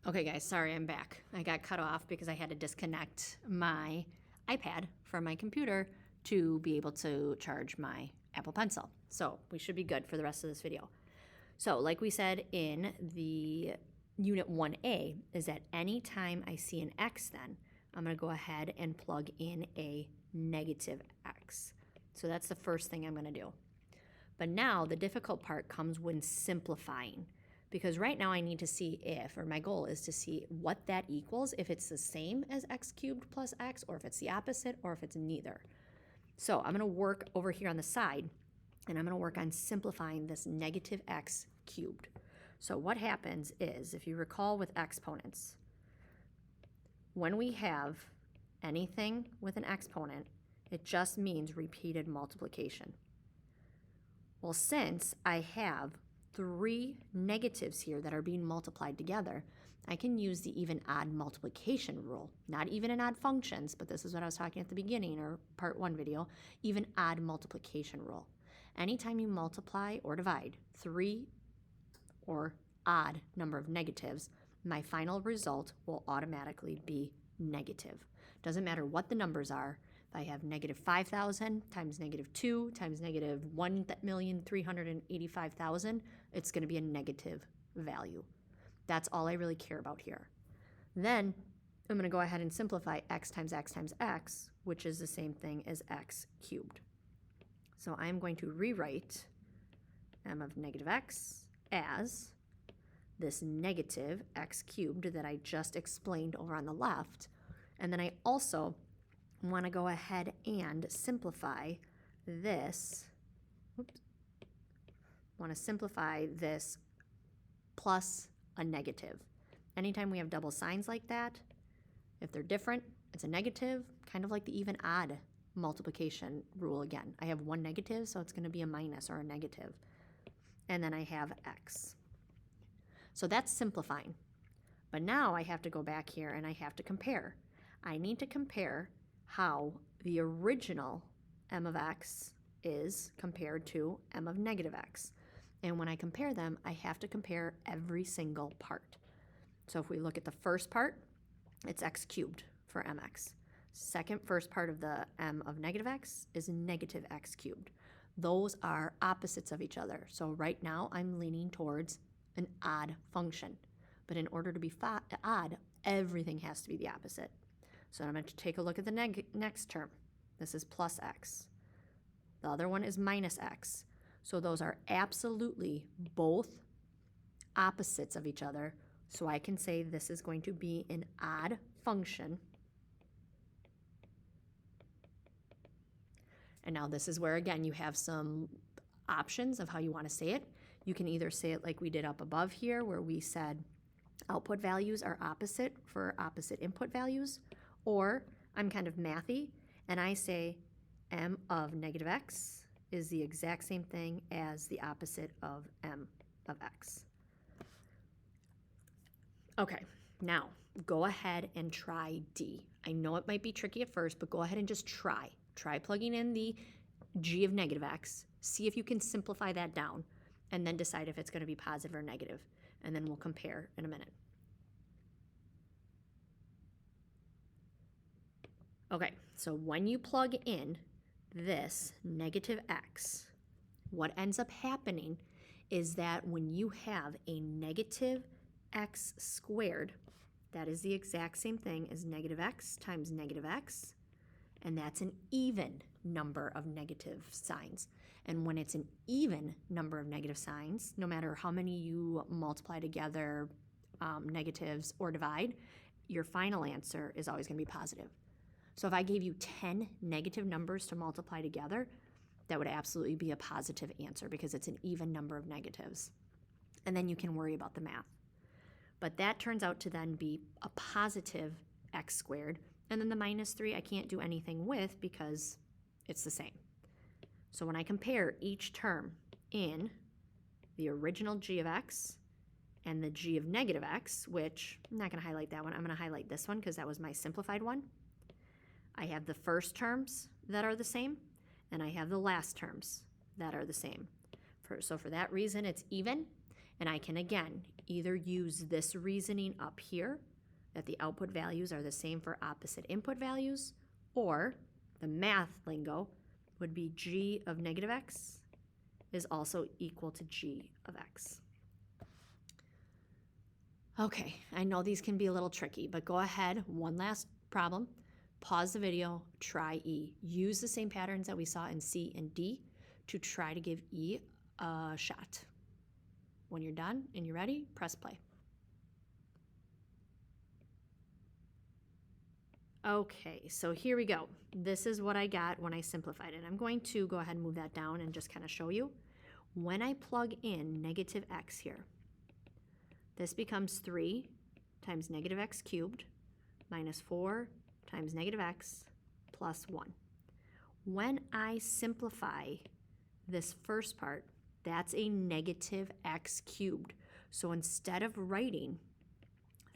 Okay, guys, sorry, I'm back. I got cut off because I had to disconnect my iPad from my computer to be able to charge my Apple Pencil. So we should be good for the rest of this video. So like we said in the Unit 1A, is that anytime I see an X then, I'm going to go ahead and plug in a negative X. So that's the first thing I'm going to do. But now the difficult part comes when simplifying. Because right now I need to see if, or my goal is to see what that equals, if it's the same as x cubed plus x, or if it's the opposite, or if it's neither. So I'm going to work over here on the side, and I'm going to work on simplifying this negative x cubed. So what happens is, if you recall with exponents, when we have anything with an exponent, it just means repeated multiplication. Well, since I have 3 negatives here that are being multiplied together, I can use the even-odd multiplication rule. Not even and odd functions, but this is what I was talking at the beginning or part 1 video, even-odd multiplication rule. Anytime you multiply or divide 3 or odd number of negatives, my final result will automatically be negative. Doesn't matter what the numbers are. If I have negative 5,000 times negative 2 times negative 1,385,000, it's going to be a negative value. That's all I really care about here. Then I'm going to go ahead and simplify x times x times x, which is the same thing as x cubed. So I'm going to rewrite m of negative x as this negative x cubed that I just explained over on the left. And then I also want to go ahead and simplify this. Want to simplify this plus a negative. Anytime we have double signs like that, if they're different, it's a negative, kind of like the even odd multiplication rule again. I have 1 negative, so it's going to be a minus or a negative. And then I have x. So that's simplifying. But now I have to go back here and I have to compare. I need to compare how the original m of x is compared to m of negative x. And when I compare them, I have to compare every single part. So if we look at the first part, it's x cubed for mx. First part of the m of negative x is negative x cubed. Those are opposites of each other. So right now I'm leaning towards an odd function. But in order to be odd, everything has to be the opposite. So I'm going to take a look at the next term. This is plus x. The other one is minus x. So those are absolutely both opposites of each other. So I can say this is going to be an odd function. And now this is where, again, you have some options of how you want to say it. You can either say it like we did up above here, where we said output values are opposite for opposite input values. Or I'm kind of mathy, and I say m of negative x is the exact same thing as the opposite of m of x. Okay, now go ahead and try D. I know it might be tricky at first, but go ahead and just try. Try plugging in the g of negative x, see if you can simplify that down, and then decide if it's going to be positive or negative, and then we'll compare in a minute. Okay, so when you plug in this negative x, what ends up happening is that when you have a negative x squared, that is the exact same thing as negative x times negative x, and that's an even number of negative signs. And when it's an even number of negative signs, no matter how many you multiply together, negatives, or divide, your final answer is always going to be positive. So if I gave you 10 negative numbers to multiply together, that would absolutely be a positive answer because it's an even number of negatives. And then you can worry about the math. But that turns out to then be a positive x squared. And then the minus 3 I can't do anything with because it's the same. So when I compare each term in the original g of x and the g of negative x, which I'm not going to highlight that one. I'm going to highlight this one because that was my simplified one. I have the first terms that are the same, and I have the last terms that are the same. So for that reason, it's even. And I can, again, either use this reasoning up here, that the output values are the same for opposite input values, or the math lingo would be g of negative x is also equal to g of x. Okay, I know these can be a little tricky, but go ahead, one last problem, pause the video, try E. Use the same patterns that we saw in C and D to try to give E a shot. When you're done and you're ready, press play. Okay, so here we go. This is what I got when I simplified it. I'm going to go ahead and move that down and just kind of show you. When I plug in negative x here, this becomes 3 times negative x cubed minus 4 times negative x plus 1. When I simplify this first part, that's a negative x cubed. So instead of writing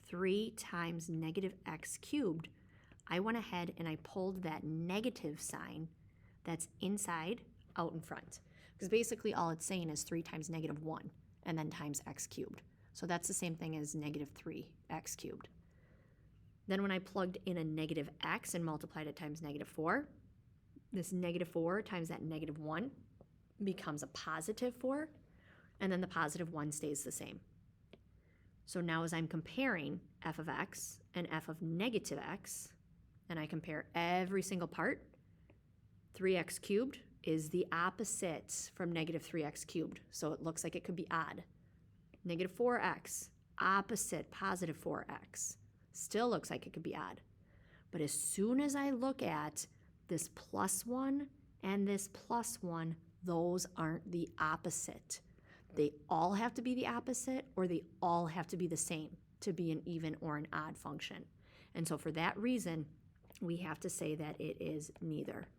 3 times negative x cubed, I went ahead and I pulled that negative sign that's inside out in front. Because basically all it's saying is 3 times negative 1 and then times x cubed. So that's the same thing as negative 3x cubed. Then when I plugged in a negative x and multiplied it times negative 4, this negative 4 times that negative 1 becomes a positive 4, and then the positive 1 stays the same. So now as I'm comparing f of x and f of negative x, and I compare every single part, 3x cubed is the opposite from negative 3x cubed, so it looks like it could be odd. Negative 4x, opposite positive 4x, still looks like it could be odd. But as soon as I look at this plus 1 and this plus 1, those aren't the opposite. They all have to be the opposite, or they all have to be the same to be an even or an odd function. And so for that reason, we have to say that it is neither.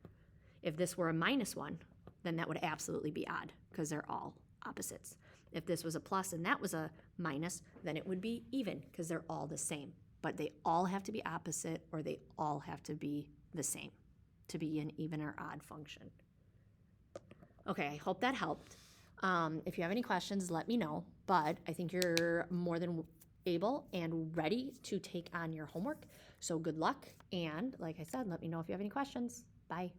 If this were a minus 1, then that would absolutely be odd because they're all opposites. If this was a plus and that was a minus, then it would be even because they're all the same. But they all have to be opposite, or they all have to be the same to be an even or odd function. Okay, I hope that helped. If you have any questions, let me know. But I think you're more than able and ready to take on your homework. So good luck. And like I said, let me know if you have any questions. Bye.